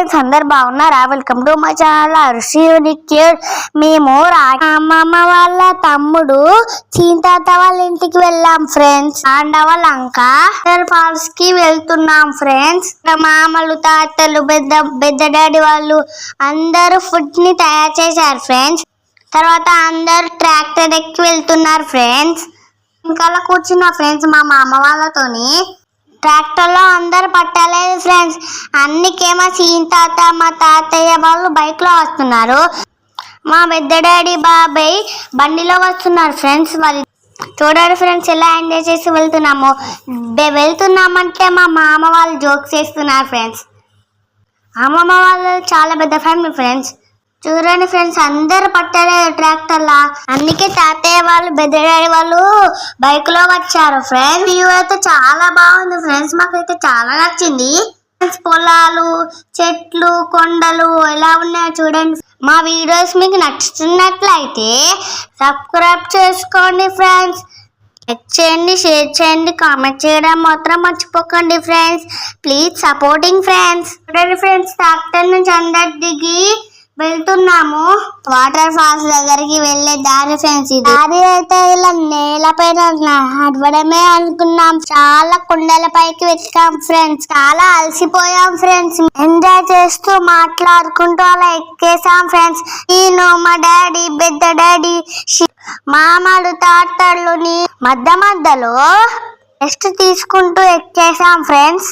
Friends, అందరు బాగున్నారా? Welcome to my channel మేము అమ్మమ్మ వాళ్ళ తమ్ముడు చీంతాత వాళ్ళ ఇంటికి వెళ్ళాం ఫ్రెండ్స్. పాండవ లంక ఫాల్స్ కి వెళ్తున్నాం ఫ్రెండ్స్. మామలు, తాతలు, పెద్ద డాడీ వాళ్ళు అందరూ ఫుడ్ ని తయారు చేశారు ఫ్రెండ్స్. తర్వాత అందరు ట్రాక్టర్ ఎక్కి వెళ్తున్నారు ఫ్రెండ్స్. ఇంకా కూర్చున్న ఫ్రెండ్స్ మా మామ వాళ్ళతోని. ట్రాక్టర్ లో అందరు పట్టలేదు ఫ్రెండ్స్. అన్నికేమో సీంతాత మా తాతయ్య వాళ్ళు బైక్ లో వస్తున్నారు. మా పెద్ద డాడీ బాబాయ్ బండిలో వస్తున్నారు ఫ్రెండ్స్. వాళ్ళు చూడండి ఫ్రెండ్స్ ఎలా ఎంజాయ్ చేసి వెళ్తున్నామంటే మా మామ వాళ్ళు జోక్స్ చేస్తున్నారు ఫ్రెండ్స్. అమ్మమ్మ వాళ్ళు చాలా పెద్ద ఫ్యామిలీ ఫ్రెండ్స్. చూడండి ఫ్రెండ్స్, అందరు పట్టలేదు ట్రాక్టర్ లా. అందుకే తాతయ్య వాళ్ళు, పెద్ద డాడీ వాళ్ళు బైక్ లో వచ్చారు ఫ్రెండ్స్. వ్యూ అయితే చాలా బాగుంది ఫ్రెండ్స్. మాకైతే చాలా నచ్చింది. పొలాలు, చెట్లు, కొండలు ఎలా ఉన్నాయో చూడండి. మా వీడియోస్ మీకు నచ్చుతున్నట్లయితే సబ్స్క్రైబ్ చేసుకోండి ఫ్రెండ్స్. లైక్ చేయండి, షేర్ చేయండి, కామెంట్ చేయడం మాత్రం మర్చిపోకండి ఫ్రెండ్స్. Please supporting friends. చూడండి ఫ్రెండ్స్, ట్రాక్టర్ నుంచి అందరు దిగి వెళ్తున్నాము. వాటర్ ఫాల్స్ దగ్గరికి వెళ్ళే దారి ఫ్రెండ్స్. ఇది దారి అయితే ఇలా నేలపైన నడవడమే అనుకున్నాం. చాలా కొండల పైకి వెతికాం ఫ్రెండ్స్. చాలా అలసిపోయాం ఫ్రెండ్స్. ఎంజాయ్ చేస్తూ మాట్లాడుకుంటూ అలా ఎక్కేసాం ఫ్రెండ్స్. నేను, మా డాడీ, పెద్ద డాడీ, మామలు, తాతళ్ళుని మధ్యలో రెస్ట్ తీసుకుంటూ ఎక్కేసాం ఫ్రెండ్స్.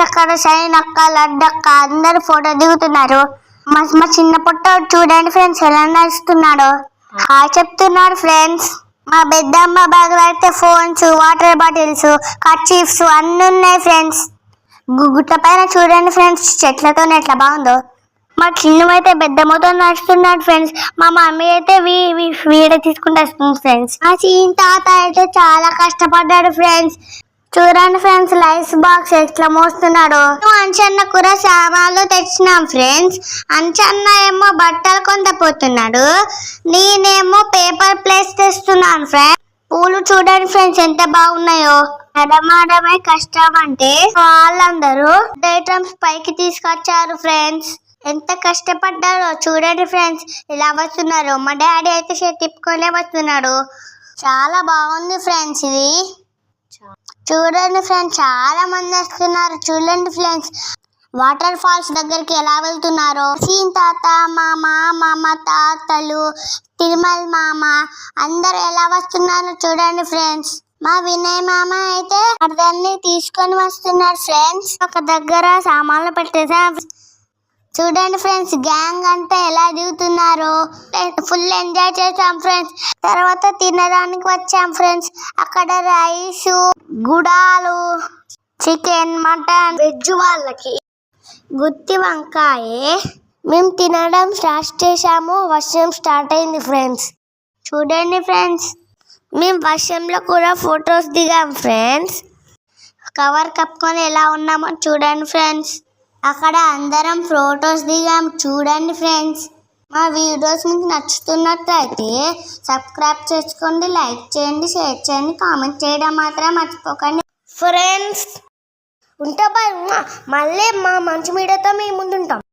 అక్కడ షైన్ అక్క, లడ్డక్క అందరు ఫోటో దిగుతున్నారు. మా చిన్న పొట్ట చూడండి ఫ్రెండ్స్ ఎలా నడుస్తున్నాడు, హాయ్ చెప్తున్నాడు ఫ్రెండ్స్. మా పెద్దమ్మ బ్యాగ్ లో అయితే ఫోన్స్, వాటర్ బాటిల్స్, కర్చీఫ్స్ అన్ని ఉన్నాయి ఫ్రెండ్స్. గుట్ట పైన చూడండి ఫ్రెండ్స్ చెట్లతో ఎట్లా బాగుందో. మా చిన్నమైతే పెద్దమ్మతో నడుస్తున్నాడు ఫ్రెండ్స్. మా మమ్మీ అయితే వీడియో తీసుకుంటూ వస్తుంది ఫ్రెండ్స్. మా చిన్న తాత అయితే చాలా కష్టపడ్డాడు ఫ్రెండ్స్. చూడండి ఫ్రెండ్స్ లైస్ బాక్స్ ఎట్లా మోస్తున్నాడు. అంచన్న కూర సామాన్లు తెచ్చినాం ఫ్రెండ్స్. అంచన్న ఏమో బట్టలు కొంతపోతున్నాడు, నేనేమో పేపర్ ప్లేట్స్ తెస్తున్నాను ఫ్రెండ్స్. పూలు చూడండి ఫ్రెండ్స్ ఎంత బాగున్నాయో. నడమడమే కష్టం అంటే వాళ్ళందరూ ఐటమ్స్ పైకి తీసుకొచ్చారు ఫ్రెండ్స్. ఎంత కష్టపడ్డారో చూడండి ఫ్రెండ్స్ ఇలా వస్తున్నారు. మా డాడీ అయితే షర్ట్ తిప్పుకొనే వస్తున్నాడు. చాలా బాగుంది ఫ్రెండ్స్. ఇది చూడండి ఫ్రెండ్స్ చాలా మంది వస్తున్నారు. చూడండి ఫ్రెండ్స్ వాటర్ ఫాల్స్ దగ్గరికి ఎలా వెళ్తున్నారో. సీన్ తాత, మా మామ, మా తాతలు, తిరుమల మామ అందరు ఎలా వస్తున్నారు చూడండి ఫ్రెండ్స్. మా వినయ్ మామ అయితే అర్థాన్ని తీసుకొని వస్తున్నారు ఫ్రెండ్స్. ఒక దగ్గర సామాన్లు పెట్టేసాం. చూడండి ఫ్రెండ్స్ గ్యాంగ్ అంటే ఎలా దిగుతున్నారో. ఫుల్ ఎంజాయ్ చేసాం ఫ్రెండ్స్. తర్వాత తినడానికి వచ్చాం ఫ్రెండ్స్. అక్కడ రైస్, గుడాలు, చికెన్, మటన్, వెజ్ వాళ్ళకి గుత్తి వంకాయ మేము తినడం స్టార్ట్ చేసాము. వర్షం స్టార్ట్ అయింది ఫ్రెండ్స్. చూడండి ఫ్రెండ్స్ మేము వర్షంలో కూడా ఫొటోస్ దిగాం ఫ్రెండ్స్. కవర్ కప్పుకొని ఎలా ఉన్నామో చూడండి ఫ్రెండ్స్. అక్కడ అందరం ఫొటోస్ దిగాం చూడండి ఫ్రెండ్స్. మా వీడియోస్ మీకు నచ్చుతున్నట్లయితే సబ్స్క్రైబ్ చేసుకోండి, లైక్ చేయండి, షేర్ చేయండి, కామెంట్ చేయడం మాత్రం మర్చిపోకండి ఫ్రెండ్స్. ఉంటా బాయ్. మళ్ళీ మా మంచి వీడియోతో మీ ముందు ఉంటాం.